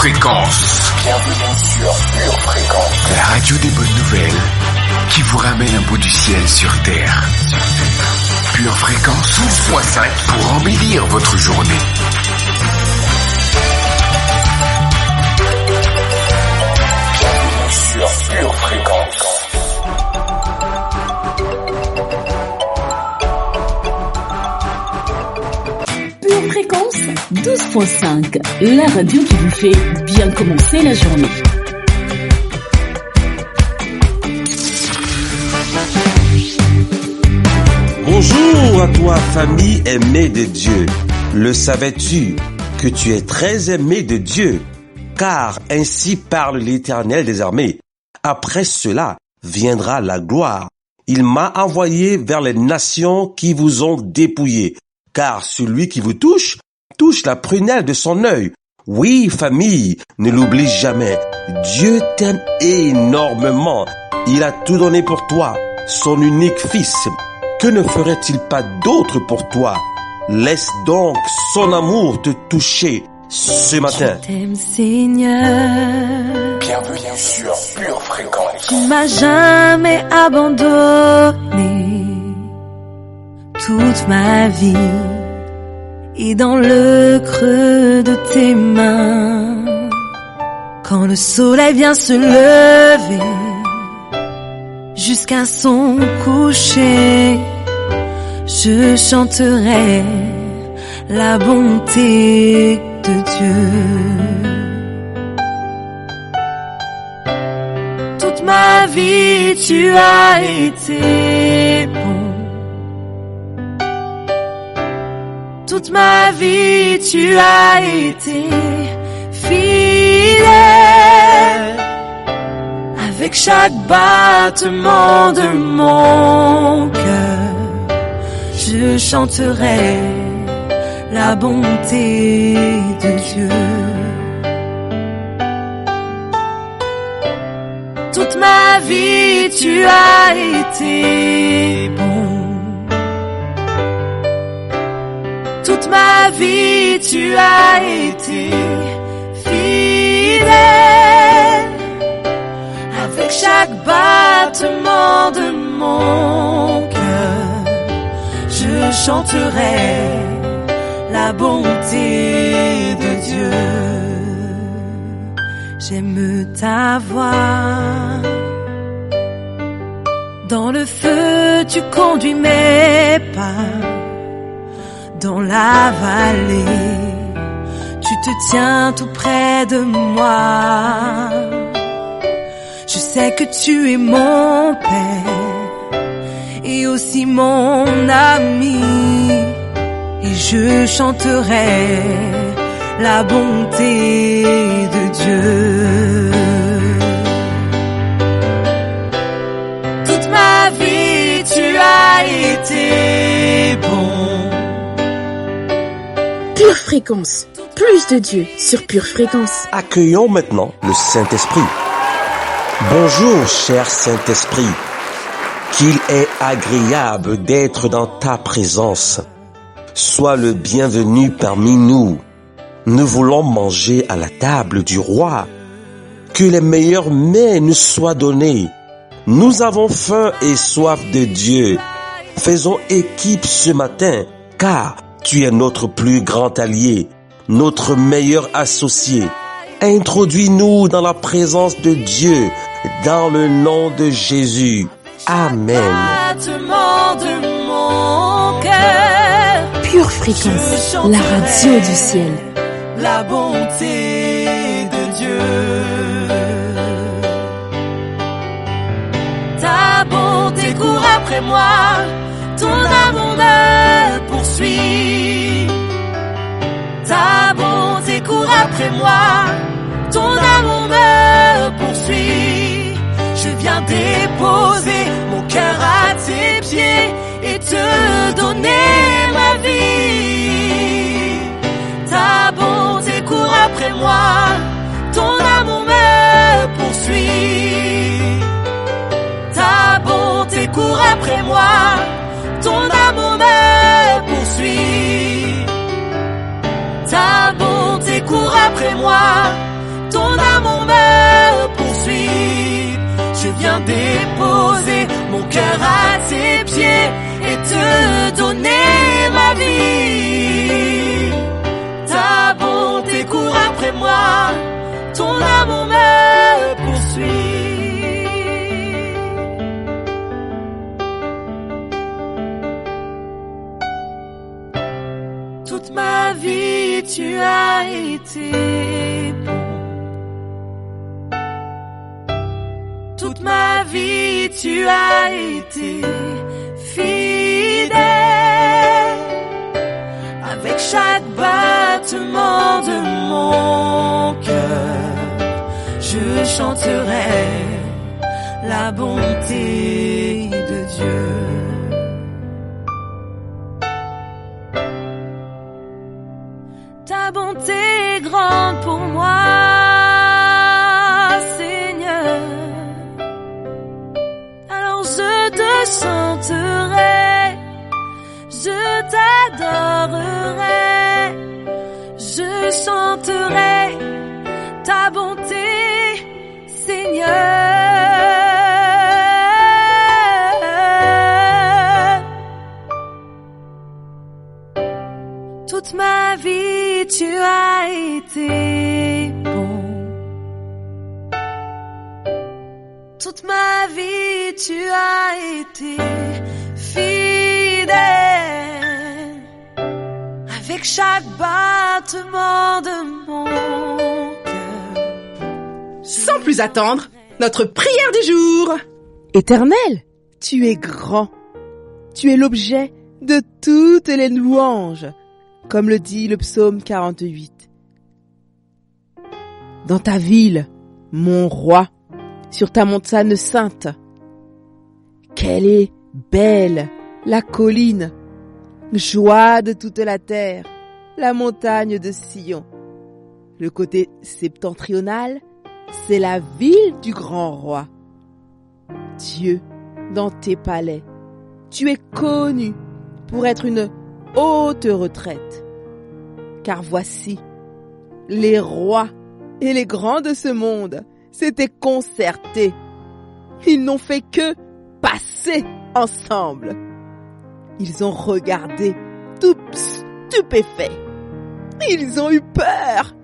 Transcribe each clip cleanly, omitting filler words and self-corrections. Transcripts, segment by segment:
Fréquence. Bienvenue sur Pure Fréquence. La radio des bonnes nouvelles qui vous ramène un bout du ciel sur Terre. Pure Fréquence 12.5 pour embellir votre journée. Bienvenue sur Pure Fréquence. Pure Fréquence 12.5, la radio qui vous fait bien commencer la journée. Bonjour à toi, famille aimée de Dieu. Le savais-tu que tu es très aimé de Dieu? Car ainsi parle l'Éternel des armées. Après cela viendra la gloire. Il m'a envoyé vers les nations qui vous ont dépouillé. Car celui qui vous touche la prunelle de son œil. Oui, famille, ne l'oublie jamais. Dieu t'aime énormément. Il a tout donné pour toi, son unique fils. Que ne ferait-il pas d'autre pour toi? Laisse donc son amour te toucher ce matin. Je t'aime, Seigneur. Bienvenue sur Pure Fréquence. Tu m'as jamais abandonné toute ma vie. Et dans le creux de tes mains, quand le soleil vient se lever, jusqu'à son coucher, je chanterai la bonté de Dieu. Toute ma vie, tu as été bon. Toute ma vie, tu as été fidèle. Avec chaque battement de mon cœur, je chanterai la bonté de Dieu. Toute ma vie, tu as été bon. Toute ma vie, tu as été fidèle. Avec chaque battement de mon cœur, je chanterai la bonté de Dieu. J'aime ta voix. Dans le feu, tu conduis mes pas. Dans la vallée, tu te tiens tout près de moi. Je sais que tu es mon Père et aussi mon ami. Et je chanterai la bonté de Dieu. Toute ma vie, tu as été bon. Pure Fréquence, plus de Dieu sur Pure Fréquence. Accueillons maintenant le Saint-Esprit. Bonjour, cher Saint-Esprit. Qu'il est agréable d'être dans ta présence. Sois le bienvenu parmi nous. Nous voulons manger à la table du roi. Que les meilleurs mets nous soient donnés. Nous avons faim et soif de Dieu. Faisons équipe ce matin, car tu es notre plus grand allié, notre meilleur associé. Introduis-nous dans la présence de Dieu, dans le nom de Jésus. Amen. Pure Fréquence, la radio du ciel. La bonté de Dieu. Ta bonté court après moi, ton amour me poursuit. Ta bonté court après moi, ton amour me poursuit. Je viens déposer mon cœur à tes pieds et te donner ma vie. Ta bonté court après moi, ton amour me poursuit. Ta bonté court après moi, ton amour me poursuit. Ta bonté court après moi, cœur à tes pieds et te donner ma vie. Ta bonté court après moi, ton amour me poursuit. Toute ma vie tu as été bon. Toute ma vie tu as été fidèle. Avec chaque battement de mon cœur, je chanterai la bonté de Dieu. Ta bonté est grande pour moi, Seigneur. Alors je te chanterai, je t'adorerai, je chanterai ta bonté, Seigneur. Toute ma vie tu as été bon. Toute ma vie tu as été fidèle. Avec chaque battement de mon cœur. Sans plus attendre, notre prière du jour. Éternel, tu es grand. Tu es l'objet de toutes les louanges, comme le dit le psaume 48. Dans ta ville, mon roi, sur ta montagne sainte, quelle est belle la colline, joie de toute la terre, la montagne de Sion. Le côté septentrional, c'est la ville du grand roi. Dieu, dans tes palais, tu es connu pour être une haute retraite. Car voici, les rois et les grands de ce monde s'étaient concertés. Ils n'ont fait que passer ensemble. Ils ont regardé tout stupéfaits. Ils ont eu peur.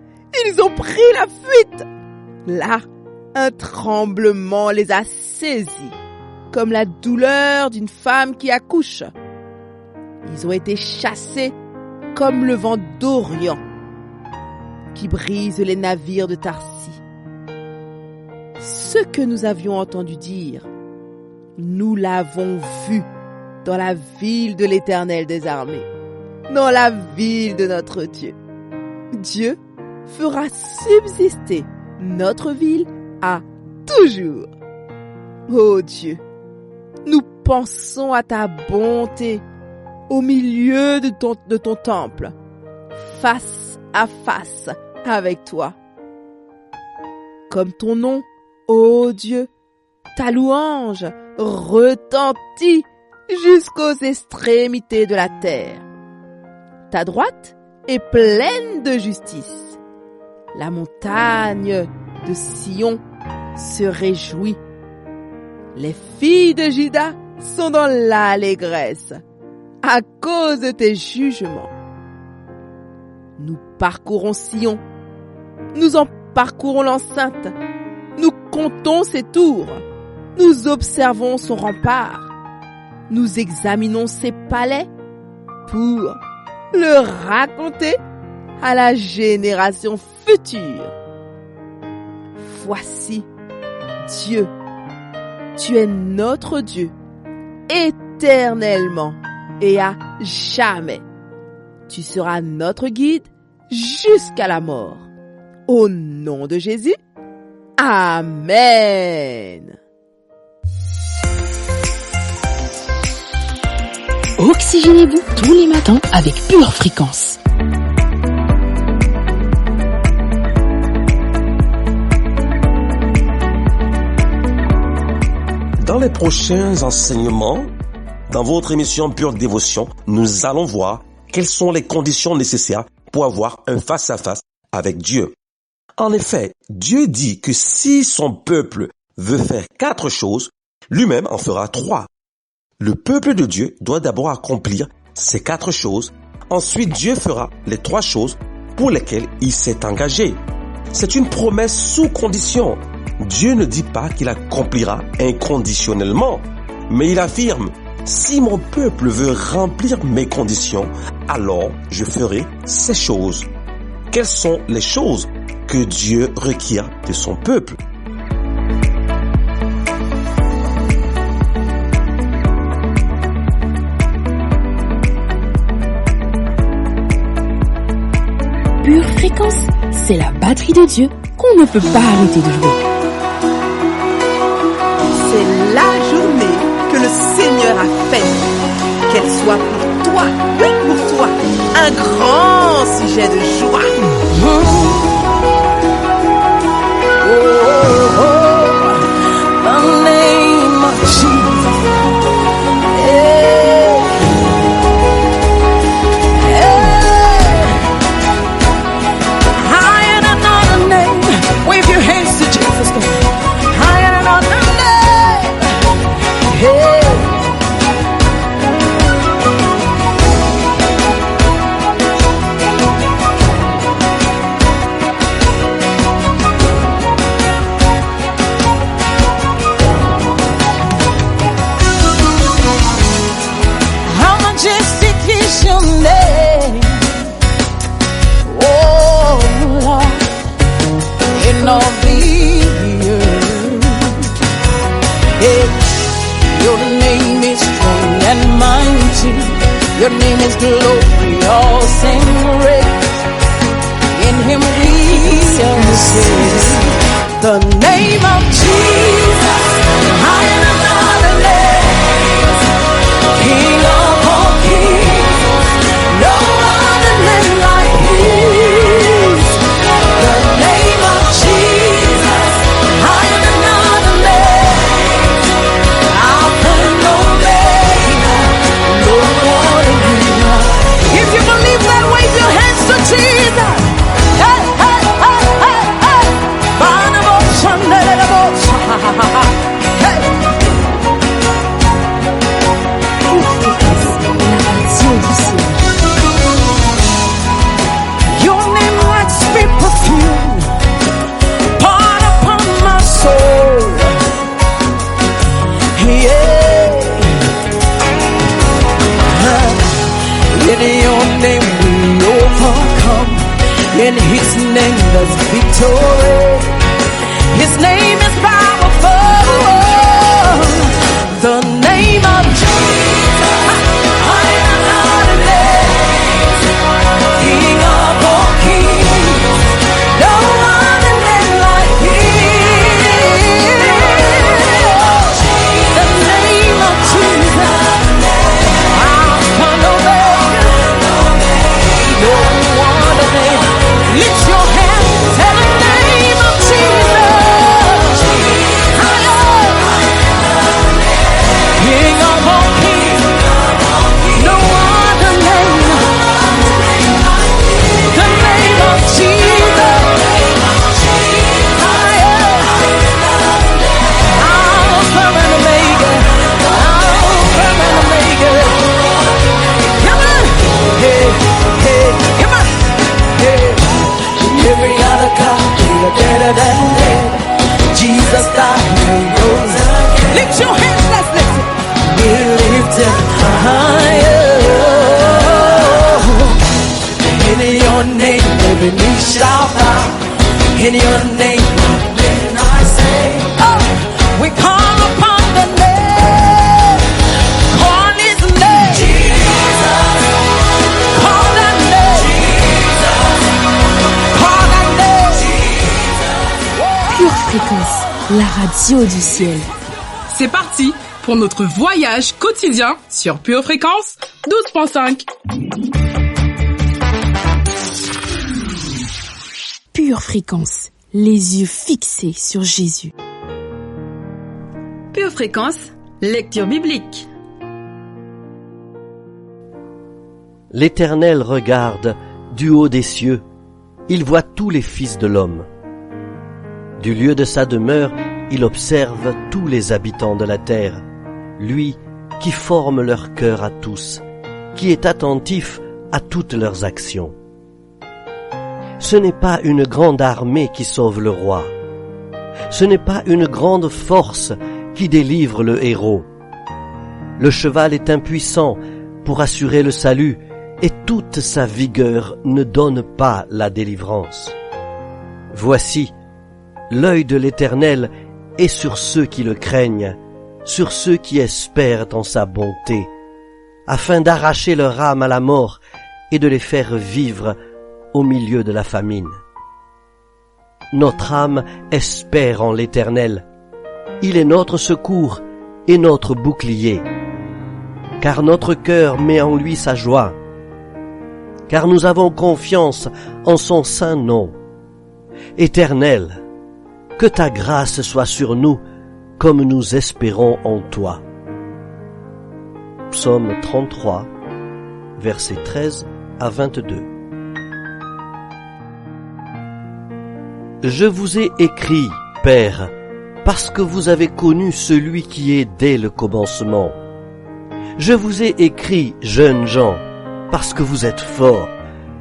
Ils ont pris la fuite. Là, un tremblement les a saisis, comme la douleur d'une femme qui accouche. Ils ont été chassés comme le vent d'Orient qui brise les navires de Tarsis. Ce que nous avions entendu dire, nous l'avons vu dans la ville de l'Éternel des armées, dans la ville de notre Dieu. Dieu fera subsister notre ville à toujours. Ô Dieu, nous pensons à ta bonté au milieu de ton temple, face à face avec toi. Comme ton nom, ô Dieu, ta louange retentit jusqu'aux extrémités de la terre. Ta droite est pleine de justice. La montagne de Sion se réjouit. Les filles de Juda sont dans l'allégresse à cause de tes jugements. Nous parcourons Sion, nous en parcourons l'enceinte, nous comptons ses tours, nous observons son rempart, nous examinons ses palais pour le raconter à la génération future. Voici, Dieu, tu es notre Dieu, éternellement et à jamais. Tu seras notre guide jusqu'à la mort. Au nom de Jésus, Amen. Oxygénez-vous tous les matins avec Pure Fréquence. Dans les prochains enseignements, dans votre émission Pure Dévotion, nous allons voir quelles sont les conditions nécessaires pour avoir un face-à-face avec Dieu. En effet, Dieu dit que si son peuple veut faire 4 choses, lui-même en fera 3. le peuple de Dieu doit d'abord accomplir ces 4 choses. Ensuite, Dieu fera les 3 choses pour lesquelles il s'est engagé. C'est une promesse sous condition. Dieu ne dit pas qu'il accomplira inconditionnellement, mais il affirme: si mon peuple veut remplir mes conditions, alors je ferai ces choses. Quelles sont les choses que Dieu requiert de son peuple? Pure Fréquence, c'est la batterie de Dieu qu'on ne peut pas arrêter de jouer. C'est la journée que le Seigneur a faite. Qu'elle soit pour toi, oui pour toi, un grand sujet de joie. The name of Jesus. Higher than another name. Wave your hands to Jesus. Higher than another name. Hey. Your name is glory, all sing praise. In him we are saved. The name of Jesus, higher than other names. King of all kings, no other name like his. The name of Jesus, higher than other names. Alpha and Omega, no one. If you believe that, wave your hands to Jesus. Hey, hey, hey, hey, hey. Hey. Your name like sweet perfume, poured upon my soul. Yeah. In your name we overcome. In his name there's victory. His name is powerful. The name of Jesus, higher than other names. King of all kings, no other name like his. The name of Jesus, Alpha and Omega, no other name. Lift your hands, tell the name of Jesus. King of all kings, no other name. The name of Jesus. Alpha and Omega, Alpha and Omega. Come on, hey, hey, come on, hey. Every other God is better than dead. Jesus died and rose again. Lift your hands, let's listen. We lift him higher. In your name, every knee shall bow. In your name, when I say, oh, we call upon the name. Call his name. Jesus. Call that name. Call that name. Pure Fréquence, la radio du ciel. C'est parti pour notre voyage quotidien sur Pure Fréquence 12.5. Pure Fréquence, les yeux fixés sur Jésus. Pure Fréquence, lecture biblique. L'Éternel regarde du haut des cieux, il voit tous les fils de l'homme. Du lieu de sa demeure, il observe tous les habitants de la terre, lui qui forme leur cœur à tous, qui est attentif à toutes leurs actions. Ce n'est pas une grande armée qui sauve le roi. Ce n'est pas une grande force qui délivre le héros. Le cheval est impuissant pour assurer le salut et toute sa vigueur ne donne pas la délivrance. Voici, l'œil de l'Éternel est sur ceux qui le craignent, sur ceux qui espèrent en sa bonté, afin d'arracher leur âme à la mort et de les faire vivre au milieu de la famine. Notre âme espère en l'Éternel. Il est notre secours et notre bouclier. Car notre cœur met en lui sa joie. Car nous avons confiance en son saint nom. Éternel, que ta grâce soit sur nous comme nous espérons en toi. Psaume 33, versets 13 à 22. Je vous ai écrit, Père, parce que vous avez connu celui qui est dès le commencement. Je vous ai écrit, jeunes gens, parce que vous êtes forts,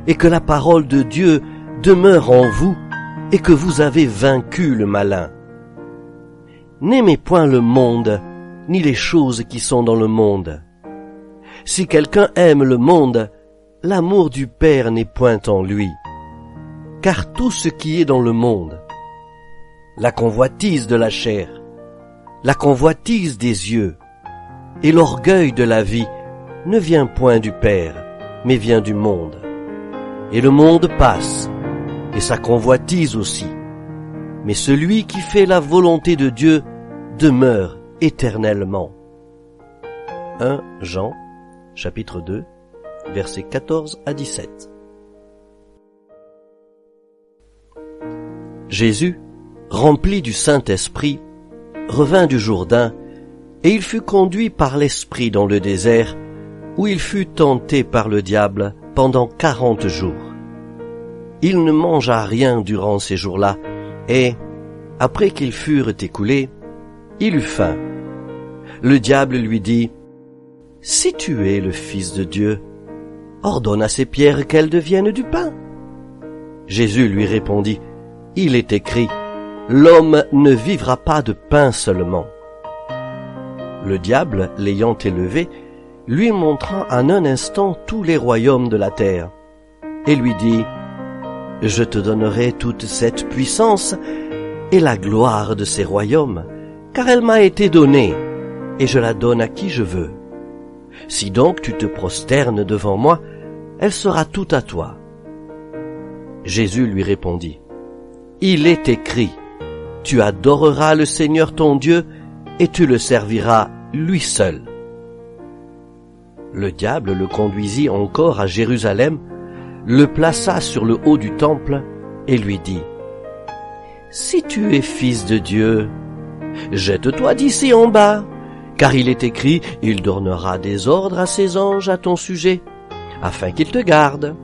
et que la parole de Dieu demeure en vous, et que vous avez vaincu le malin. N'aimez point le monde, ni les choses qui sont dans le monde. Si quelqu'un aime le monde, l'amour du Père n'est point en lui. Car tout ce qui est dans le monde, la convoitise de la chair, la convoitise des yeux et l'orgueil de la vie ne vient point du Père, mais vient du monde. Et le monde passe, et sa convoitise aussi. Mais celui qui fait la volonté de Dieu demeure éternellement. 1 Jean, chapitre 2, versets 14 à 17. Jésus, rempli du Saint-Esprit, revint du Jourdain, et il fut conduit par l'Esprit dans le désert, où il fut tenté par le diable pendant 40 jours. Il ne mangea rien durant ces jours-là, et, après qu'ils furent écoulés, il eut faim. Le diable lui dit, « Si tu es le Fils de Dieu, ordonne à ces pierres qu'elles deviennent du pain. » Jésus lui répondit, « Il est écrit, l'homme ne vivra pas de pain seulement. » Le diable, l'ayant élevé, lui montra en un instant tous les royaumes de la terre, et lui dit, « Je te donnerai toute cette puissance et la gloire de ces royaumes, car elle m'a été donnée, et je la donne à qui je veux. Si donc tu te prosternes devant moi, elle sera toute à toi. » Jésus lui répondit, « Il est écrit, tu adoreras le Seigneur ton Dieu, et tu le serviras lui seul. » Le diable le conduisit encore à Jérusalem, le plaça sur le haut du temple, et lui dit, « Si tu es fils de Dieu, jette-toi d'ici en bas, car il est écrit, il donnera des ordres à ses anges à ton sujet, afin qu'ils te gardent.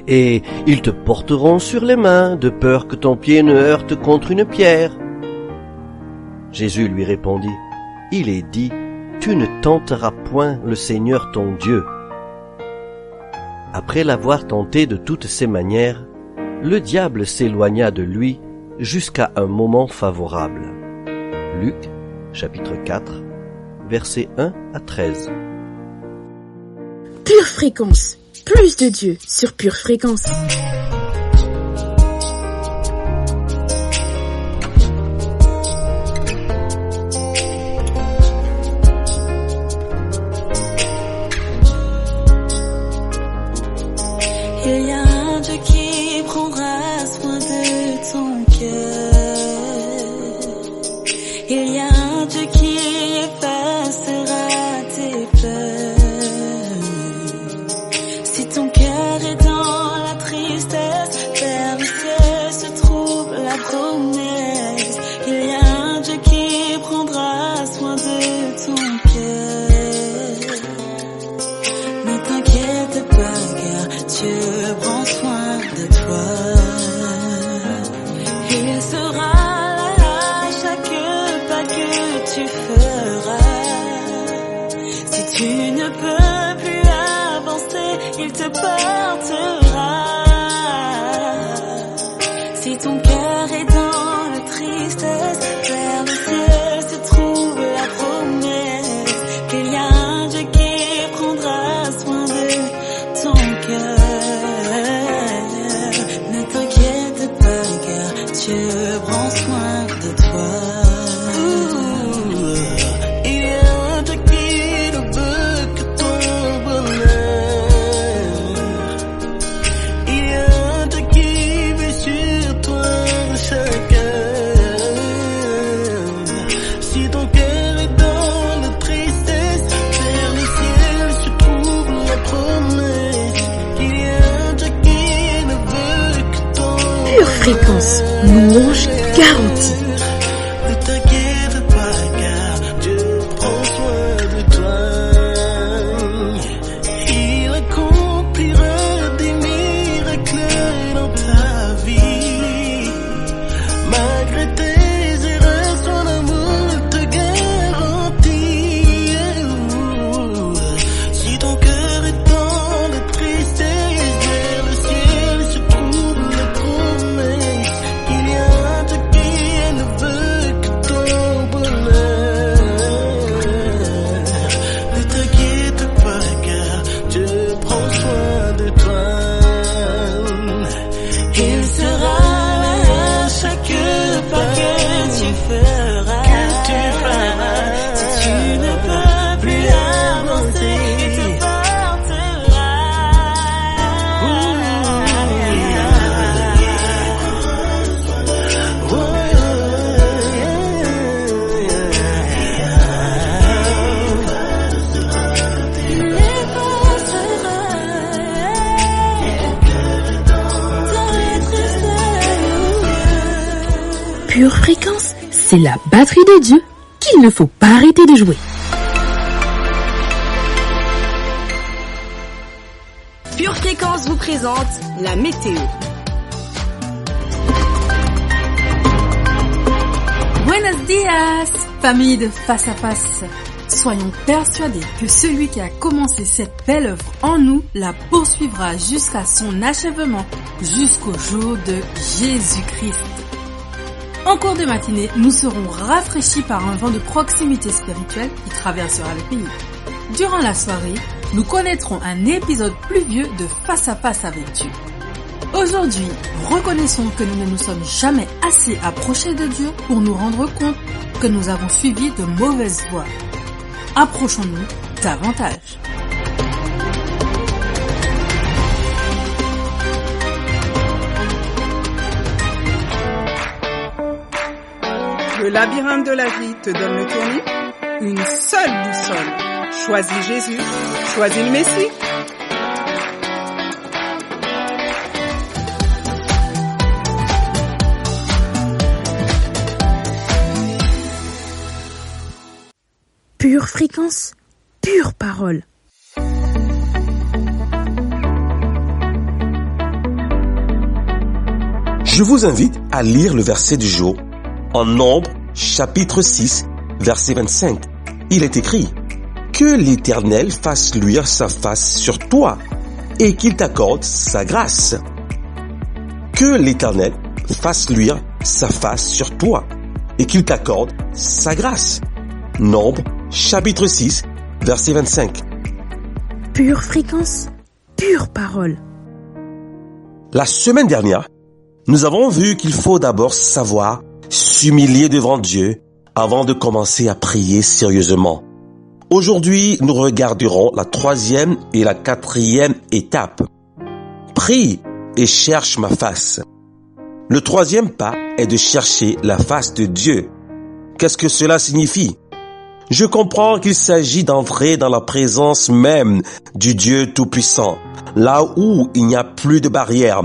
Et ils te porteront sur les mains, de peur que ton pied ne heurte contre une pierre. » Jésus lui répondit, « Il est dit, tu ne tenteras point le Seigneur ton Dieu. » Après l'avoir tenté de toutes ses manières, le diable s'éloigna de lui jusqu'à un moment favorable. Luc, chapitre 4, versets 1 à 13. Pure Fréquence, plus de Dieu sur Pure Fréquence. Il y a un Dieu qui prendra soin de ton cœur. Il y a un Dieu qui effacera tes peurs. Si ton cœur est dans la tristesse, te portera. Si ton cœur est dans la tristesse, vers le ciel se trouve la promesse qu'il y a un Dieu qui prendra soin de ton cœur. Ne t'inquiète pas car Dieu prend soin de toi. Il y a un Dieu qui ne veut que ton bonheur. Il y a un Dieu qui veut sur toi chacun. Si ton cœur est dans la tristesse, vers le ciel se trouve la promesse qu'il y a un Dieu qui ne veut que ton Pure fréquence, louange garantie. Ne t'inquiète pas car Dieu prend soin de toi. Il accomplira des miracles dans ta vie. Malgré tes erreurs, son amour te garantit. Si ton cœur est dans la tristesse, vers le ciel se trouve la promesse qu'il y a un Dieu qui ne veut que ton bonheur. Ne t'inquiète pas car Dieu prend soin de toi. Il sera là à chaque pas que tu feras. Si tu ne peux plus avancer, il te portera. Il les portera dans les tristesses. Pure fréquence, c'est la batterie de Dieu qu'il ne faut pas arrêter de jouer. Pure Fréquence vous présente la météo. Buenos dias, famille de Face à Face. Soyons persuadés que celui qui a commencé cette belle œuvre en nous la poursuivra jusqu'à son achèvement, jusqu'au jour de Jésus-Christ. En cours de matinée, nous serons rafraîchis par un vent de proximité spirituelle qui traversera le pays. Durant la soirée, nous connaîtrons un épisode pluvieux de Face à Face avec Dieu. Aujourd'hui, reconnaissons que nous ne nous sommes jamais assez approchés de Dieu pour nous rendre compte que nous avons suivi de mauvaises voies. Approchons-nous davantage. Le labyrinthe de la vie te donne le tournis. Une seule boussole. Choisis Jésus, choisis le Messie. Pure fréquence, pure parole. Je vous invite à lire le verset du jour en Nombre, chapitre 6, verset 25. Il est écrit: que l'Éternel fasse luire sa face sur toi et qu'il t'accorde sa grâce. Que l'Éternel fasse luire sa face sur toi et qu'il t'accorde sa grâce. Nombre, chapitre 6, verset 25. Pure fréquence, pure parole. La semaine dernière, nous avons vu qu'il faut d'abord savoir s'humilier devant Dieu avant de commencer à prier sérieusement. Aujourd'hui, nous regarderons la 3e et la 4e étape. Prie et cherche ma face. Le 3e pas est de chercher la face de Dieu. Qu'est-ce que cela signifie? Je comprends qu'il s'agit d'entrer dans la présence même du Dieu Tout-Puissant, là où il n'y a plus de barrières,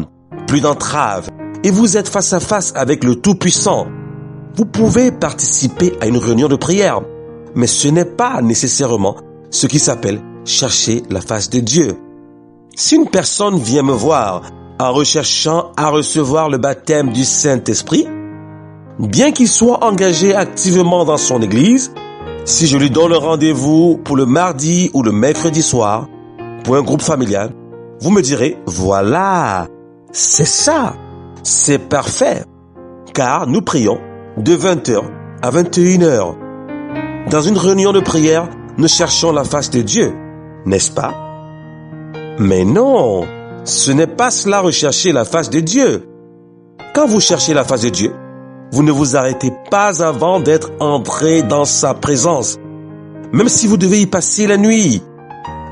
plus d'entraves, et vous êtes face à face avec le Tout-Puissant. Vous pouvez participer à une réunion de prière, mais ce n'est pas nécessairement ce qui s'appelle chercher la face de Dieu. Si une personne vient me voir en recherchant à recevoir le baptême du Saint-Esprit, bien qu'il soit engagé activement dans son église, si je lui donne le rendez-vous pour le mardi ou le mercredi soir, pour un groupe familial, Vous me direz, voilà, c'est ça, c'est parfait, car nous prions de 20h à 21h. Dans une réunion de prière, nous cherchons la face de Dieu, n'est-ce pas? Mais non, ce n'est pas cela rechercher la face de Dieu. Quand vous cherchez la face de Dieu, vous ne vous arrêtez pas avant d'être entré dans sa présence, même si vous devez y passer la nuit.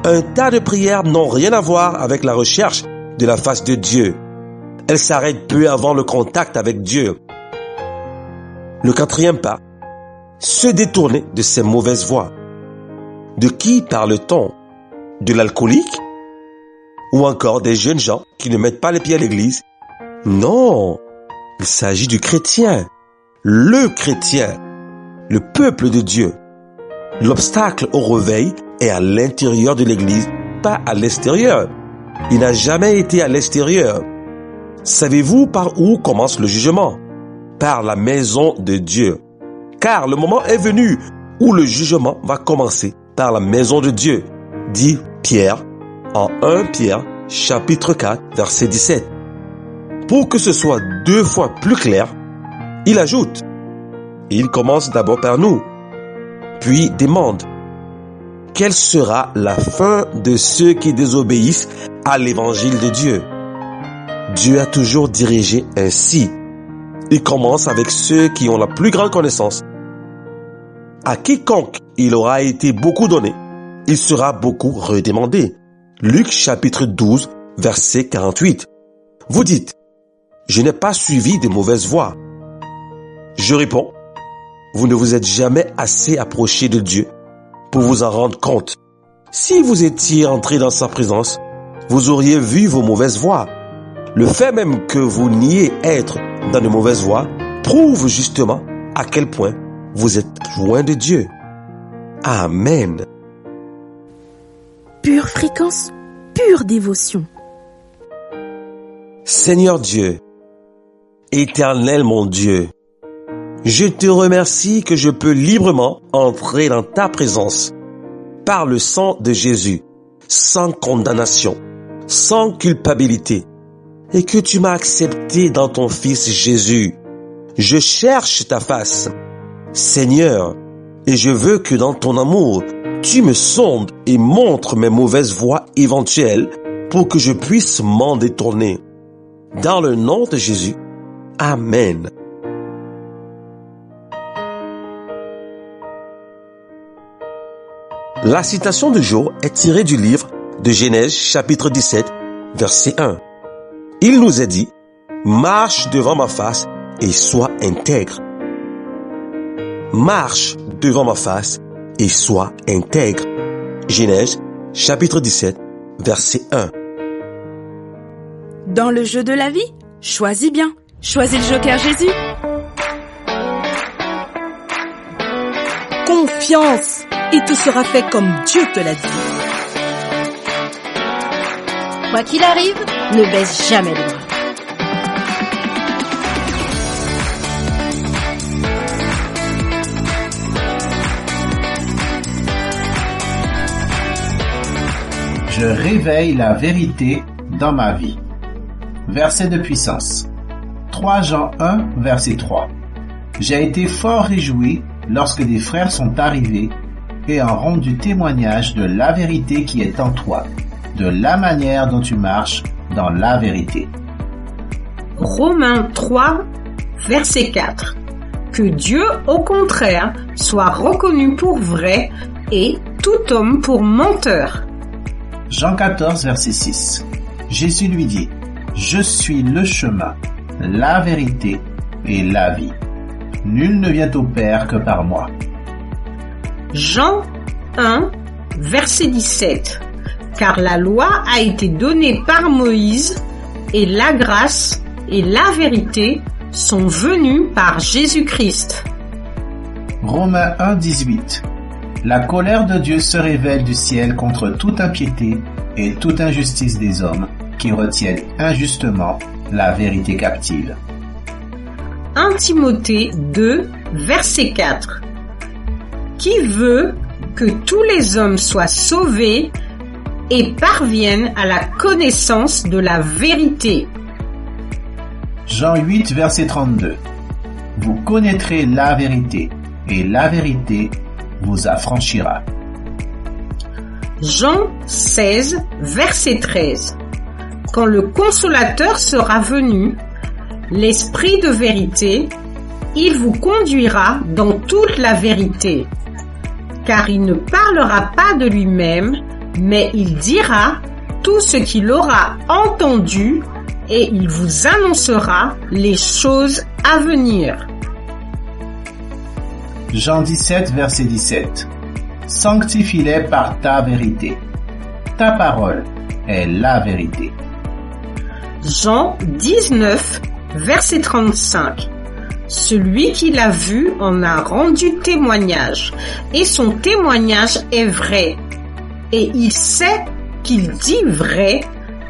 Un tas de prières n'ont rien à voir avec la recherche de la face de Dieu. Elles s'arrêtent peu avant le contact avec Dieu. Le 4e pas, se détourner de ces mauvaises voies. De qui parle-t-on? De l'alcoolique? Ou encore des jeunes gens qui ne mettent pas les pieds à l'église? Non, il s'agit du chrétien, le peuple de Dieu. L'obstacle au réveil est à l'intérieur de l'église, pas à l'extérieur. Il n'a jamais été à l'extérieur. Savez-vous par où commence le jugement? Par la maison de Dieu. Car le moment est venu où le jugement va commencer par la maison de Dieu, dit Pierre en 1 Pierre chapitre 4 verset 17. Pour que ce soit 2 fois plus clair, il ajoute, il commence d'abord par nous, puis demande, quelle sera la fin de ceux qui désobéissent à l'évangile de Dieu? Dieu a toujours dirigé ainsi. Il commence avec ceux qui ont la plus grande connaissance. À quiconque il aura été beaucoup donné, il sera beaucoup redemandé. Luc chapitre 12, verset 48. Vous dites, je n'ai pas suivi de mauvaises voies. Je réponds, vous ne vous êtes jamais assez approché de Dieu pour vous en rendre compte. Si vous étiez entré dans sa présence, vous auriez vu vos mauvaises voies. Le fait même que vous niez être dans de mauvaises voies prouve justement à quel point vous êtes loin de Dieu. Amen. Pure fréquence, pure dévotion. Seigneur Dieu, éternel mon Dieu, je te remercie que je peux librement entrer dans ta présence par le sang de Jésus, sans condamnation, sans culpabilité, et que tu m'as accepté dans ton Fils Jésus. Je cherche ta face, Seigneur, et je veux que dans ton amour, tu me sondes et montres mes mauvaises voies éventuelles pour que je puisse m'en détourner. Dans le nom de Jésus, Amen. La citation du jour est tirée du livre de Genèse chapitre 17, verset 1. Il nous est dit, marche devant ma face et sois intègre. Marche devant ma face et sois intègre. Genèse chapitre 17, verset 1. Dans le jeu de la vie, choisis bien. Choisis le joker Jésus. Confiance, et tout sera fait comme Dieu te l'a dit. Quoi qu'il arrive, ne baisse jamais les bras. Je réveille la vérité dans ma vie. Verset de puissance. 3 Jean 1, verset 3. J'ai été fort réjoui lorsque des frères sont arrivés et ont rendu témoignage de la vérité qui est en toi, de la manière dont tu marches dans la vérité. Romains 3, verset 4. Que Dieu, au contraire, soit reconnu pour vrai et tout homme pour menteur. Jean 14, verset 6. Jésus lui dit, je suis le chemin, la vérité et la vie. Nul ne vient au Père que par moi. Jean 1, verset 17. Car la loi a été donnée par Moïse et la grâce et la vérité sont venues par Jésus-Christ. Romains 1, 18. La colère de Dieu se révèle du ciel contre toute impiété et toute injustice des hommes qui retiennent injustement la vérité captive. 1 Timothée 2, verset 4. Qui veut que tous les hommes soient sauvés et parviennent à la connaissance de la vérité. Jean 8, verset 32. Vous connaîtrez la vérité, et la vérité vous affranchira. Jean 16, verset 13. Quand le Consolateur sera venu, l'Esprit de vérité, il vous conduira dans toute la vérité, car il ne parlera pas de lui-même, mais il dira tout ce qu'il aura entendu et il vous annoncera les choses à venir. Jean 17, verset 17. Sanctifie-les par ta vérité. Ta parole est la vérité. Jean 19, verset 35. Celui qui l'a vu en a rendu témoignage, et son témoignage est vrai. Et il sait qu'il dit vrai,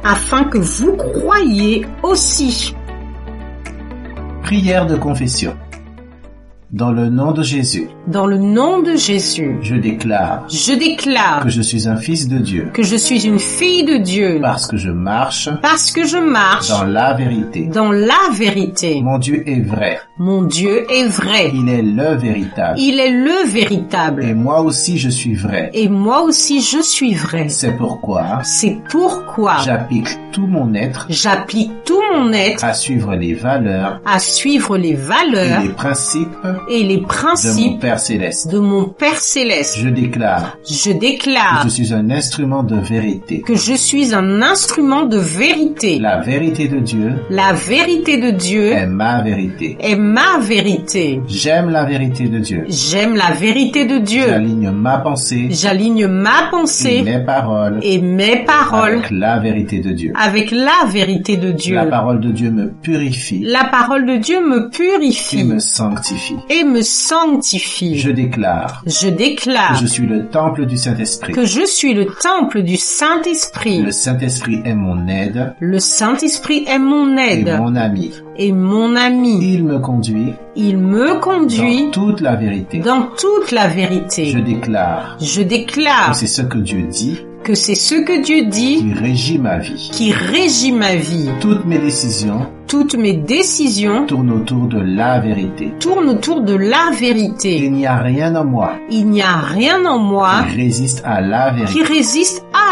afin que vous croyiez aussi. Prière de confession. Dans le nom de Jésus. Dans le nom de Jésus. Je déclare. Que je suis un fils de Dieu. Que je suis une fille de Dieu. Parce que je marche. Dans la vérité. Dans la vérité. Mon Dieu est vrai. Mon Dieu est vrai. Il est le véritable. Il est le véritable. Et moi aussi je suis vrai. Et moi aussi je suis vrai. C'est pourquoi. J'applique tout mon être. À suivre les valeurs. Et les principes. De mon Père Céleste. Je déclare. Que je suis un instrument de vérité. La vérité de Dieu. Est ma vérité. J'aime la vérité de Dieu. J'aligne ma pensée. Et mes paroles. Avec la vérité de Dieu. La parole de Dieu me purifie. Et me sanctifie. Je déclare. Que je suis le temple du Saint-Esprit. Le Saint-Esprit est mon aide. Et mon ami. Il me conduit. Dans toute la vérité. Je déclare. Que c'est ce que Dieu dit. Qui régit ma vie. Toutes mes décisions tournent autour de la vérité. Il n'y a rien en moi. Qui résiste à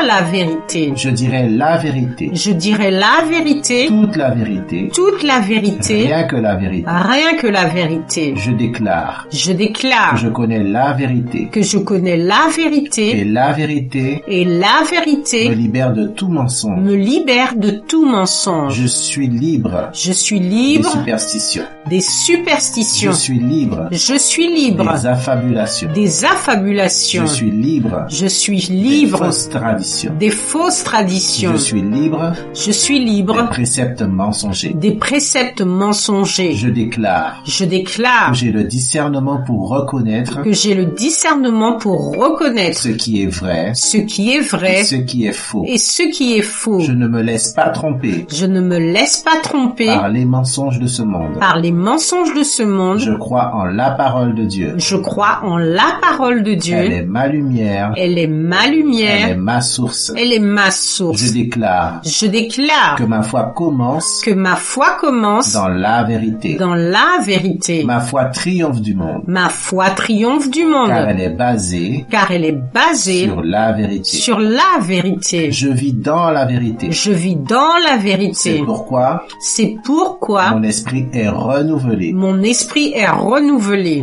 la vérité. Je dirai la vérité. Toute la vérité. Rien que la vérité. Je déclare. Que je connais la vérité. Et la vérité. Me libère de tout mensonge. Je suis libre. Des superstitions. Je suis libre. Des affabulations. Je suis libre. Des fausses traditions. Je suis libre. Des préceptes mensongers. Je déclare. Que j'ai le discernement pour reconnaître. Ce qui est vrai. Et ce qui est faux. Je ne me laisse pas tromper. Par les mensonges de ce monde. Je crois en la parole de Dieu. Elle est ma lumière. Elle est ma source. Je déclare. Que ma foi commence. Dans la vérité. Ma foi triomphe du monde. Car elle est basée. Sur la vérité. Je vis dans la vérité. C'est pourquoi mon esprit est renouvelé.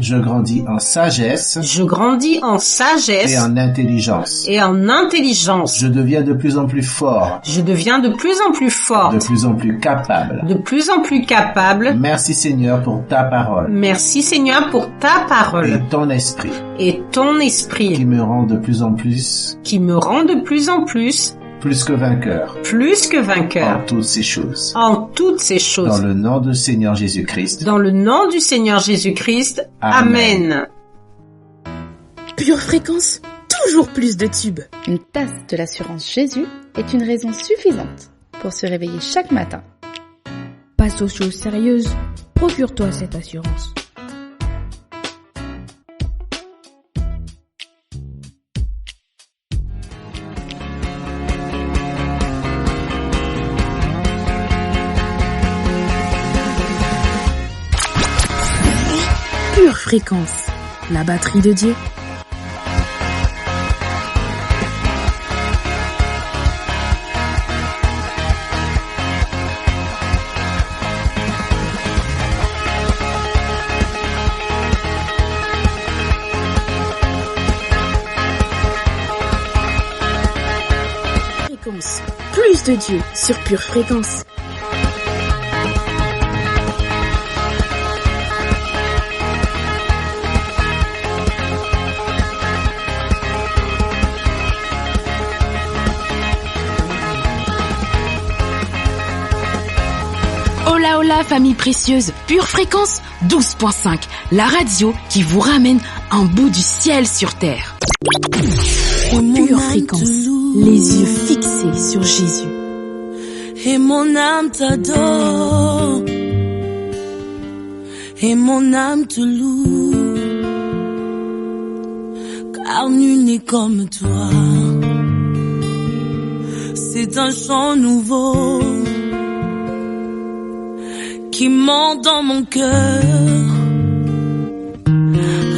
Je grandis en sagesse. Et en intelligence. Je deviens de plus en plus fort. De plus en plus capable. Merci Seigneur pour ta parole. Et ton esprit. Qui me rend de plus en plus. Plus que vainqueur. En toutes ces choses. Dans le nom du Seigneur Jésus-Christ. Amen. Pure fréquence, toujours plus de tubes. Une tasse de l'assurance Jésus est une raison suffisante pour se réveiller chaque matin. Passe aux choses sérieuses, procure-toi cette assurance. Pure Fréquence, la batterie de Dieu. Plus de Dieu sur Pure Fréquence. Hola hola famille précieuse, Pure Fréquence 12.5, la radio qui vous ramène un bout du ciel sur terre. Pure Fréquence, les yeux fixés sur Jésus. Et mon âme t'adore, et mon âme te loue, car nul n'est comme toi. C'est un chant nouveau qui monte dans mon cœur,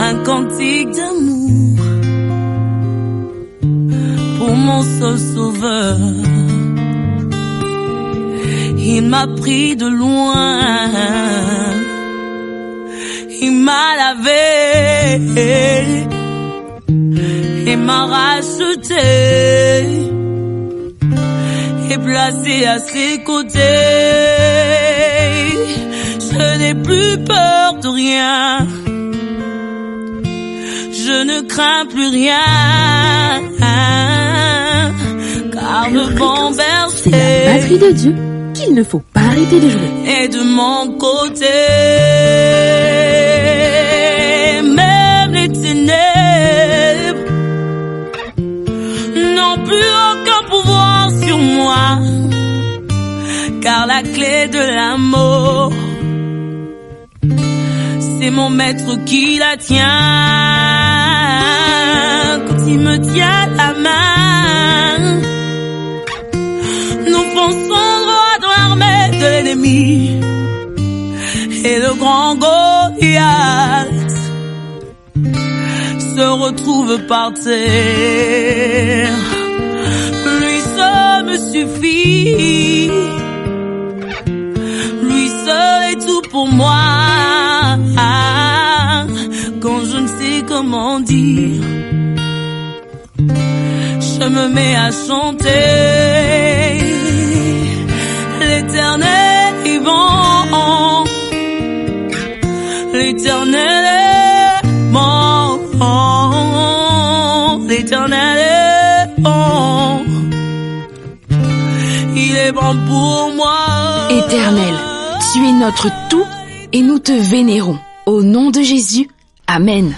un cantique d'amour pour mon seul sauveur. Il m'a pris de loin, il m'a lavé et m'a racheté et placé à ses côtés. Je n'ai plus peur de rien, je ne crains plus rien, car le vent bercer, c'est la batterie de Dieu qu'il ne faut pas arrêter de jouer. Et de mon côté, même les ténèbres n'ont plus aucun pouvoir sur moi, car la clé de l'amour, c'est mon maître qui la tient. Quand il me tient la main, nous fonçons droit dans l'armée de l'ennemi, et le grand Goliath se retrouve par terre. Lui seul me suffit, lui seul est tout pour moi. Quand je ne sais comment dire, je me mets à chanter. L'Éternel est bon, l'Éternel est bon, l'Éternel est bon, il est bon pour moi. Éternel, tu es notre tout et nous te vénérons. Au nom de Jésus, Amen.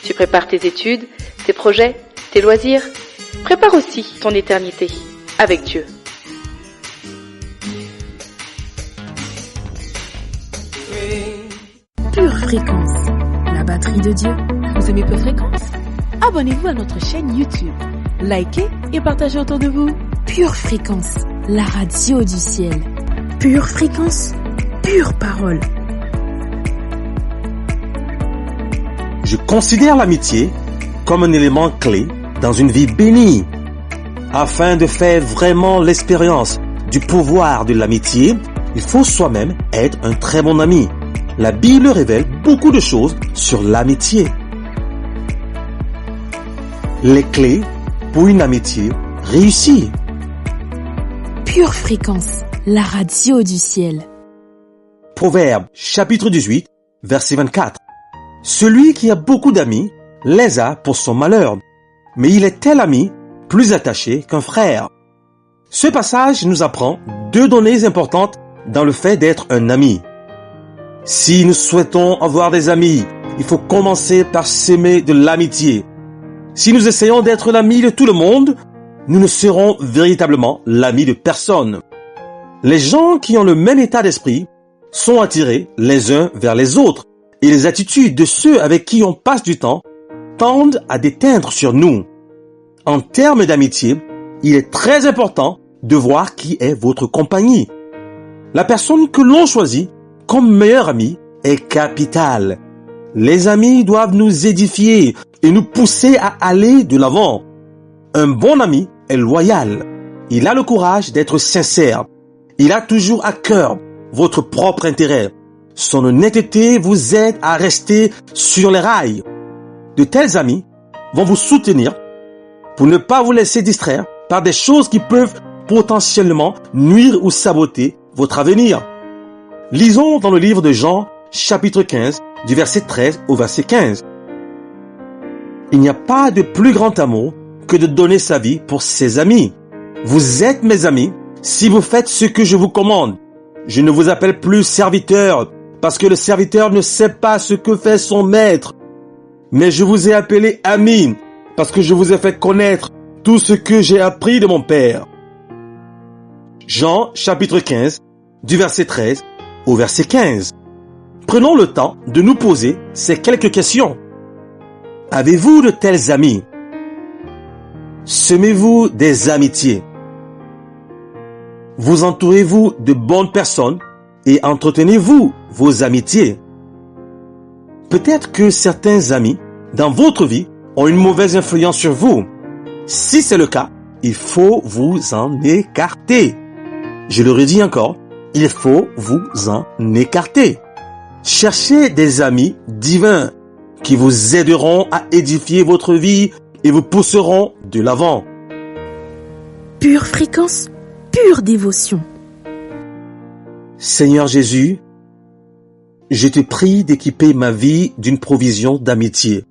Tu prépares tes études, tes projets, tes loisirs. Prépare aussi ton éternité avec Dieu. Pure Fréquence, la batterie de Dieu. Vous aimez Pure Fréquence? Abonnez-vous à notre chaîne YouTube. Likez et partagez autour de vous. Pure Fréquence, la radio du ciel. Pure Fréquence, pure parole. Je considère l'amitié comme un élément clé dans une vie bénie. Afin de faire vraiment l'expérience du pouvoir de l'amitié, il faut soi-même être un très bon ami. La Bible révèle beaucoup de choses sur l'amitié. Les clés pour une amitié réussie. Pure Fréquence, la radio du ciel. Proverbe chapitre 18, verset 24. Celui qui a beaucoup d'amis les a pour son malheur, mais il est tel ami plus attaché qu'un frère. Ce passage nous apprend deux données importantes dans le fait d'être un ami. Si nous souhaitons avoir des amis, il faut commencer par s'aimer de l'amitié. Si nous essayons d'être l'ami de tout le monde, nous ne serons véritablement l'ami de personne. Les gens qui ont le même état d'esprit sont attirés les uns vers les autres, et les attitudes de ceux avec qui on passe du temps tendent à déteindre sur nous. En termes d'amitié, il est très important de voir qui est votre compagnie. La personne que l'on choisit comme meilleur ami est capitale. Les amis doivent nous édifier et nous pousser à aller de l'avant. Un bon ami est loyal. Il a le courage d'être sincère. Il a toujours à cœur votre propre intérêt. Son honnêteté vous aide à rester sur les rails. De tels amis vont vous soutenir pour ne pas vous laisser distraire par des choses qui peuvent potentiellement nuire ou saboter votre avenir. Lisons dans le livre de Jean, chapitre 15, du verset 13 au verset 15. Il n'y a pas de plus grand amour que de donner sa vie pour ses amis. Vous êtes mes amis si vous faites ce que je vous commande. Je ne vous appelle plus serviteur, parce que le serviteur ne sait pas ce que fait son maître. Mais je vous ai appelé ami, parce que je vous ai fait connaître tout ce que j'ai appris de mon Père. Jean, chapitre 15, du verset 13 au verset 15. Prenons le temps de nous poser ces quelques questions. Avez-vous de tels amis? Semez-vous des amitiés? Vous entourez-vous de bonnes personnes et entretenez-vous vos amitiés? Peut-être que certains amis dans votre vie ont une mauvaise influence sur vous. Si c'est le cas, il faut vous en écarter. Je le redis encore, il faut vous en écarter. Cherchez des amis divins qui vous aideront à édifier votre vie et vous pousseront de l'avant. Pure fréquence, pure dévotion. Seigneur Jésus, je te prie d'équiper ma vie d'une provision d'amitié.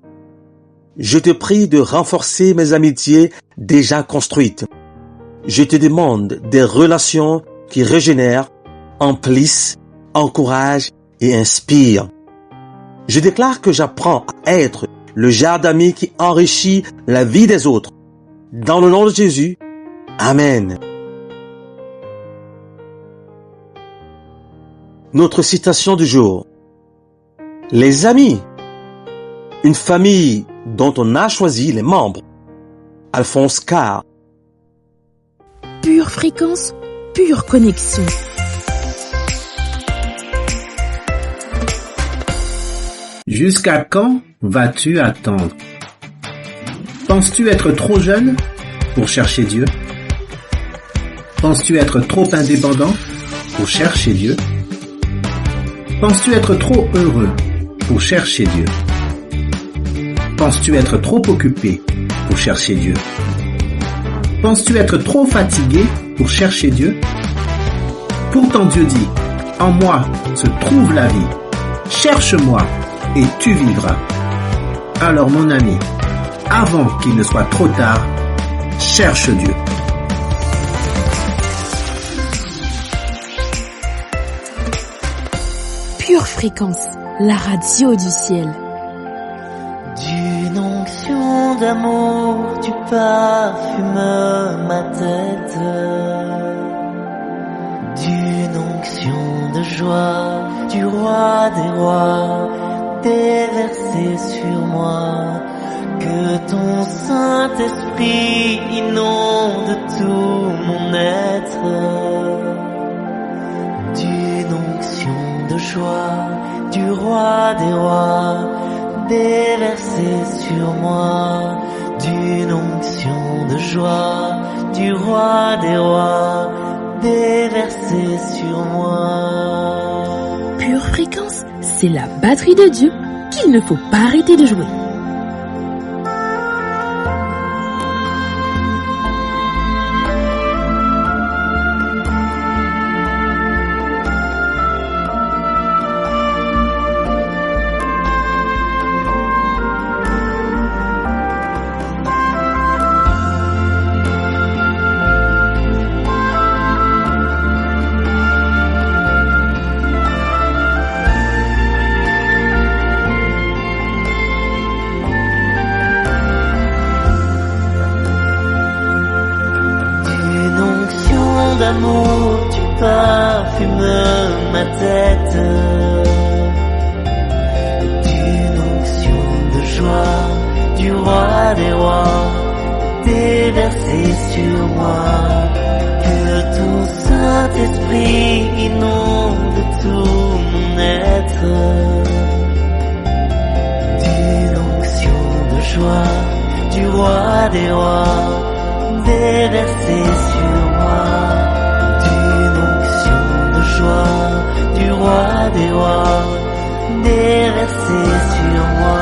Je te prie de renforcer mes amitiés déjà construites. Je te demande des relations qui régénèrent, emplissent, encouragent et inspirent. Je déclare que j'apprends à être le genre d'amis qui enrichit la vie des autres. Dans le nom de Jésus, Amen. Notre citation du jour. Les amis, une famille dont on a choisi les membres. Alphonse Karr. Pure fréquence, pure connexion. Jusqu'à quand vas-tu attendre? Penses-tu être trop jeune pour chercher Dieu? Penses-tu être trop indépendant pour chercher Dieu? Penses-tu être trop heureux pour chercher Dieu? Penses-tu être trop occupé pour chercher Dieu? Penses-tu être trop fatigué pour chercher Dieu? Pourtant Dieu dit, en moi se trouve la vie. Cherche-moi et tu vivras. Alors mon ami, avant qu'il ne soit trop tard, cherche Dieu. Pure fréquence, la radio du ciel. D'une onction d'amour, tu parfumes ma tête. D'une onction de joie, du roi des rois, déversée sur moi. Que ton Saint-Esprit inonde tout mon être. D'une onction de joie, du roi des rois, déversée sur moi. D'une onction de joie, du roi des rois, déversée sur moi. Pure fréquence, c'est la batterie de Dieu qu'il ne faut pas arrêter de jouer. D'amour, tu parfumes ma tête. D'une onction de joie, du roi des rois, déversée sur moi. Que Saint-Esprit inonde tout mon être. D'une onction de joie du roi des rois déversée sur moi. D'une onction de joie du roi des rois déversée sur moi.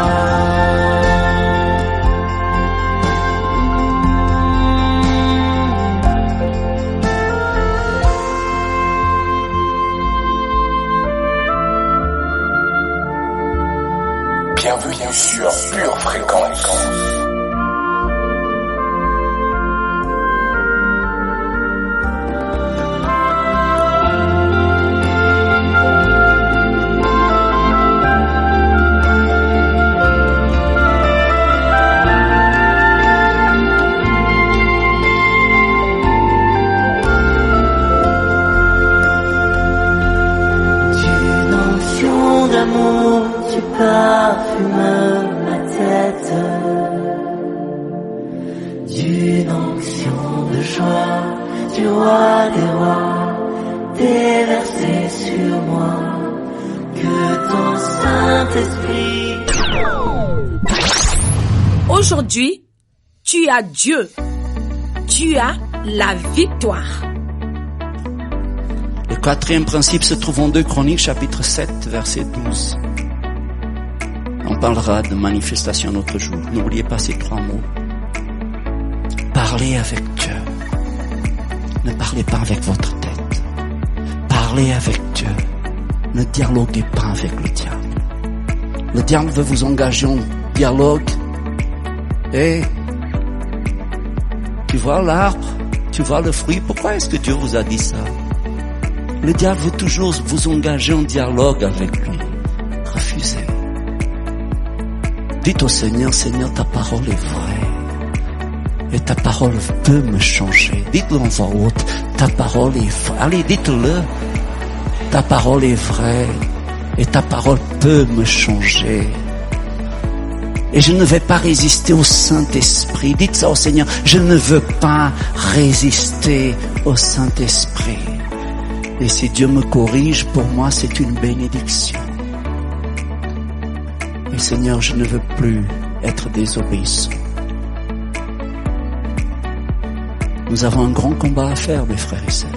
Bienvenue sur Pure Fréquence. D'une onction d'amour, tu parfumes ma tête. D'une onction de joie, du roi des rois, déversée sur moi. Que ton Saint-Esprit... Aujourd'hui, tu as Dieu. Tu as la victoire. Le quatrième principe se trouve en 2 Chroniques, chapitre 7, verset 12. On parlera de manifestation un autre jour. N'oubliez pas ces 3 mots. Parlez avec Dieu. Ne parlez pas avec votre tête. Parlez avec Dieu. Ne dialoguez pas avec le diable. Le diable veut vous engager en dialogue. Et tu vois l'arbre, tu vois le fruit. Pourquoi est-ce que Dieu vous a dit ça? Le diable veut toujours vous engager en dialogue avec lui. Refusez. Dites au Seigneur, Seigneur, ta parole est vraie. Et ta parole peut me changer. Dites-le en voix haute. Ta parole est vraie. Allez, dites-le. Ta parole est vraie. Et ta parole peut me changer. Et je ne vais pas résister au Saint-Esprit. Dites ça au Seigneur. Je ne veux pas résister au Saint-Esprit. Et si Dieu me corrige, pour moi, c'est une bénédiction. Et Seigneur, je ne veux plus être désobéissant. Nous avons un grand combat à faire, mes frères et sœurs.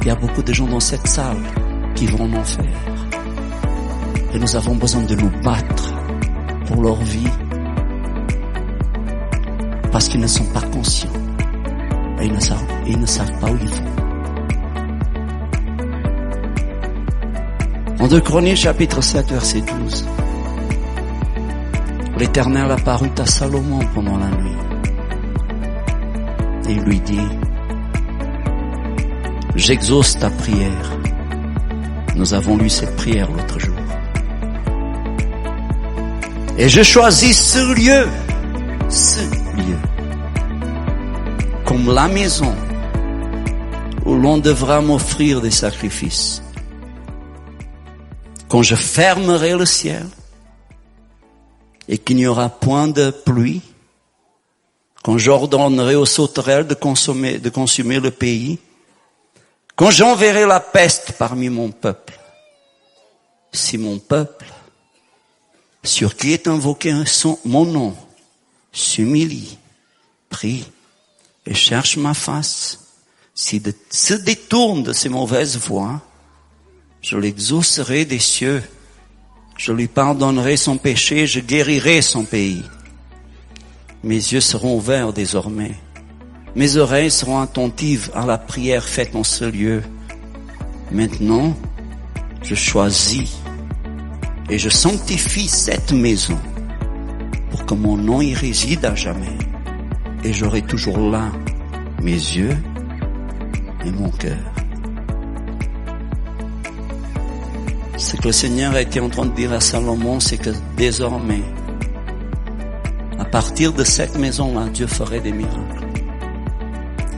Il y a beaucoup de gens dans cette salle qui vont en enfer. Et nous avons besoin de nous battre pour leur vie. Parce qu'ils ne sont pas conscients. Et ils ne savent pas où ils vont. En 2 Chroniques, chapitre 7, verset 12. L'Éternel apparut à Salomon pendant la nuit. Et il lui dit, j'exauce ta prière. Nous avons lu cette prière l'autre jour. Et je choisis ce lieu, comme la maison où l'on devra m'offrir des sacrifices. Quand je fermerai le ciel et qu'il n'y aura point de pluie, quand j'ordonnerai aux sauterelles de consumer le pays, quand j'enverrai la peste parmi mon peuple, si mon peuple, sur qui est invoqué mon nom, s'humilie, prie et cherche ma face, s'il se détourne de ses mauvaises voies, je l'exaucerai des cieux, je lui pardonnerai son péché, je guérirai son pays. Mes yeux seront ouverts désormais, mes oreilles seront attentives à la prière faite en ce lieu. Maintenant, je choisis et je sanctifie cette maison pour que mon nom y réside à jamais. Et j'aurai toujours là mes yeux et mon cœur. Ce que le Seigneur a été en train de dire à Salomon, c'est que désormais, à partir de cette maison-là, Dieu ferait des miracles.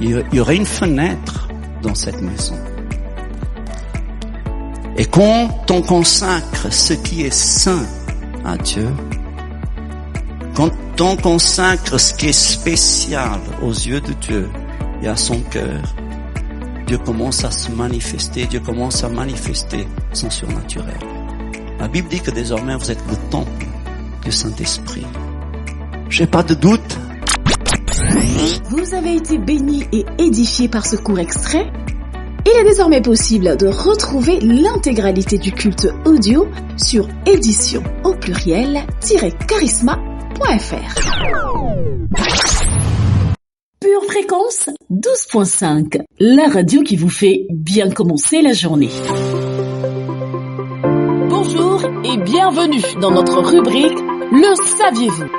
Il y aurait une fenêtre dans cette maison. Et quand on consacre ce qui est saint à Dieu, quand on consacre ce qui est spécial aux yeux de Dieu et à son cœur, Dieu commence à se manifester, Dieu commence à manifester son surnaturel. La Bible dit que désormais vous êtes le temple du Saint-Esprit. J'ai pas de doute. Vous avez été bénis et édifiés par ce court extrait. Il est désormais possible de retrouver l'intégralité du culte audio sur édition au pluriel-charisma.fr. Pure Fréquence 12.5, la radio qui vous fait bien commencer la journée. Bonjour et bienvenue dans notre rubrique Le saviez-vous ?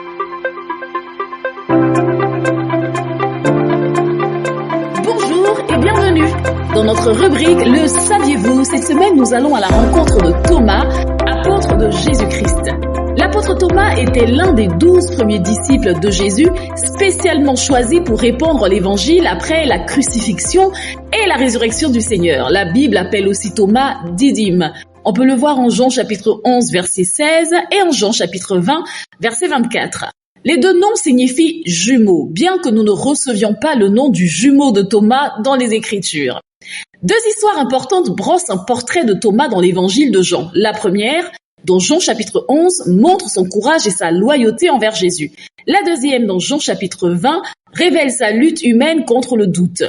Bonjour et bienvenue dans notre rubrique Le saviez-vous ? Cette semaine, nous allons à la rencontre de Thomas, apôtre de Jésus-Christ. L'apôtre Thomas était l'un des 12 premiers disciples de Jésus, spécialement choisi pour répandre l'évangile après la crucifixion et la résurrection du Seigneur. La Bible appelle aussi Thomas Didyme. On peut le voir en Jean chapitre 11 verset 16 et en Jean chapitre 20 verset 24. Les deux noms signifient jumeaux, bien que nous ne recevions pas le nom du jumeau de Thomas dans les Écritures. Deux histoires importantes brossent un portrait de Thomas dans l'évangile de Jean. La première, dans Jean chapitre 11, montre son courage et sa loyauté envers Jésus. La deuxième, dans Jean chapitre 20, révèle sa lutte humaine contre le doute.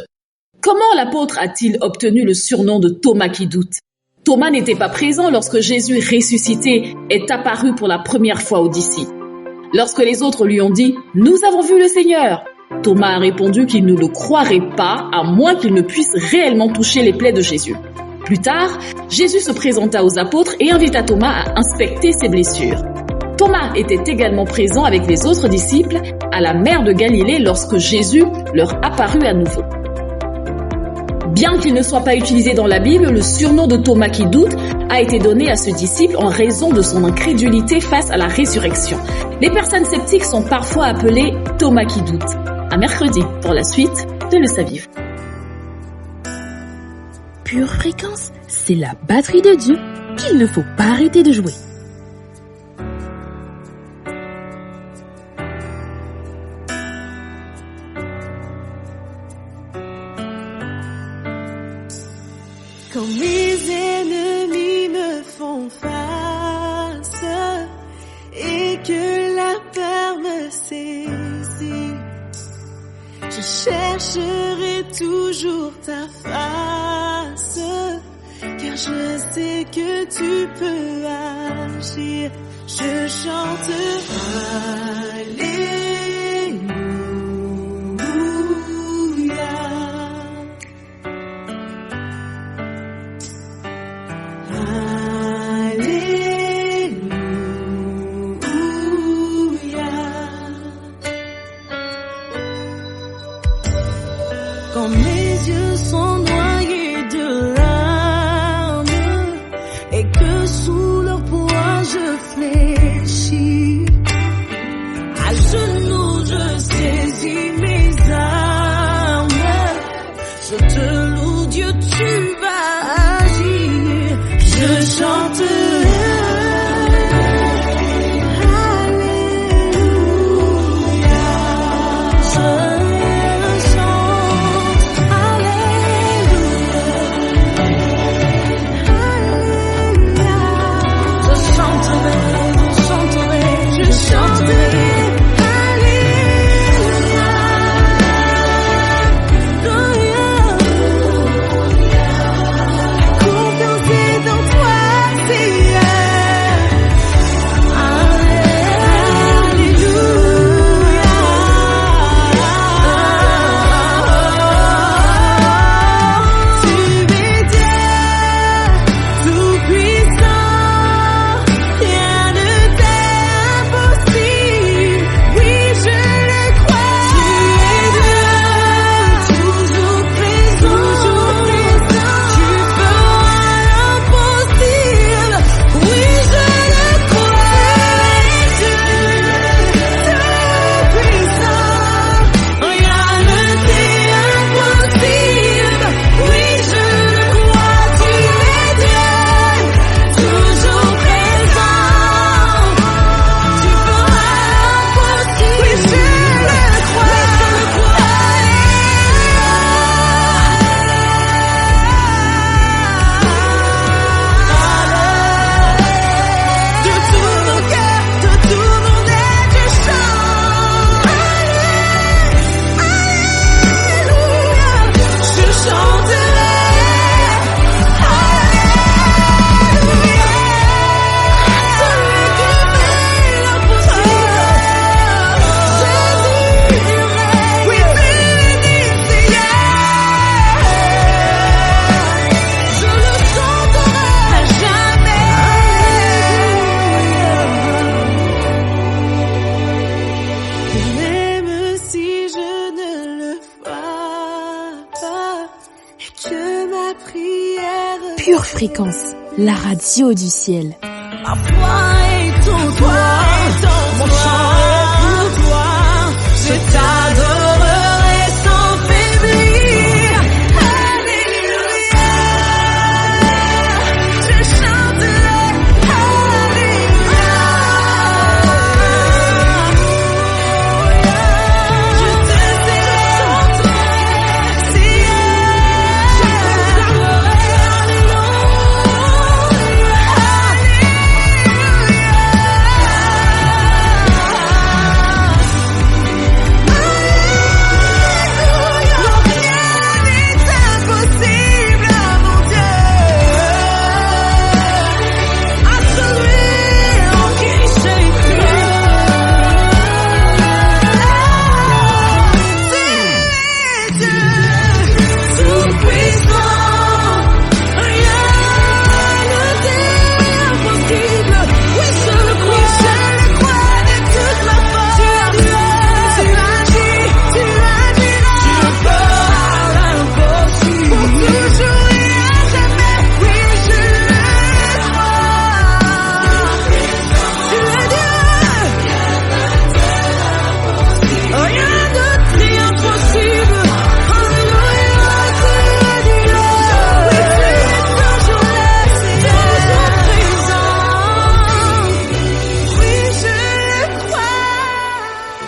Comment l'apôtre a-t-il obtenu le surnom de Thomas qui doute ? Thomas n'était pas présent lorsque Jésus ressuscité est apparu pour la première fois aux disciples. Lorsque les autres lui ont dit « Nous avons vu le Seigneur », Thomas a répondu qu'il ne le croirait pas à moins qu'il ne puisse réellement toucher les plaies de Jésus. Plus tard, Jésus se présenta aux apôtres et invita Thomas à inspecter ses blessures. Thomas était également présent avec les autres disciples à la mer de Galilée lorsque Jésus leur apparut à nouveau. Bien qu'il ne soit pas utilisé dans la Bible, le surnom de Thomas qui doute a été donné à ce disciple en raison de son incrédulité face à la résurrection. Les personnes sceptiques sont parfois appelées Thomas qui doute. À mercredi pour la suite de Le saviez-vous ? Pure Fréquence, c'est la batterie de Dieu qu'il ne faut pas arrêter de jouer. Quand mes ennemis me font face et que la peur me saisit, je chercherai toujours ta face, car je sais que tu peux agir. Je chante Alléluia. Quand mes yeux sont noyés de larmes et que sous leur poids je fléchis, à genoux je saisis mes armes, je te loue Dieu, tu vas agir, je chante Alléluia, je chante Alléluia. Pure Fréquence, la radio du ciel. Ma foi est en toi, mon chant est pour toi, je t'adorerai sans faiblir. Alléluia, je chanterai, Alléluia, je te chanterai, si je proclamerai,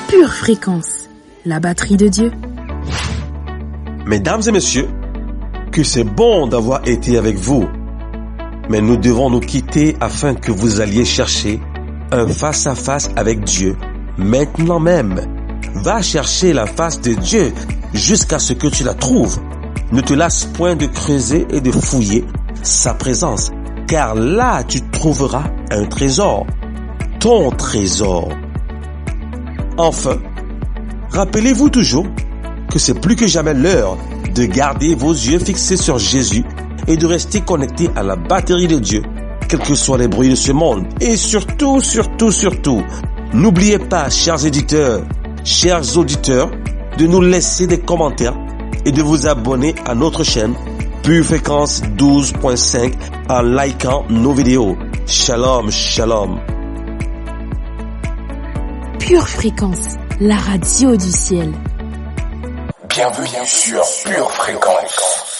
Pure Fréquence, la batterie de Dieu. Mesdames et messieurs, que c'est bon d'avoir été avec vous. Mais nous devons nous quitter afin que vous alliez chercher un face-à-face avec Dieu. Maintenant même, va chercher la face de Dieu jusqu'à ce que tu la trouves. Ne te lasse point de creuser et de fouiller sa présence, car là tu trouveras un trésor, ton trésor. Enfin, rappelez-vous toujours que c'est plus que jamais l'heure de garder vos yeux fixés sur Jésus et de rester connectés à la batterie de Dieu, quels que soient les bruits de ce monde. Et surtout, n'oubliez pas, chers éditeurs, chers auditeurs, de nous laisser des commentaires et de vous abonner à notre chaîne Pure Fréquence 12.5 en likant nos vidéos. Shalom, shalom. Pure Fréquence, la radio du ciel. Bienvenue sur Pure Fréquence.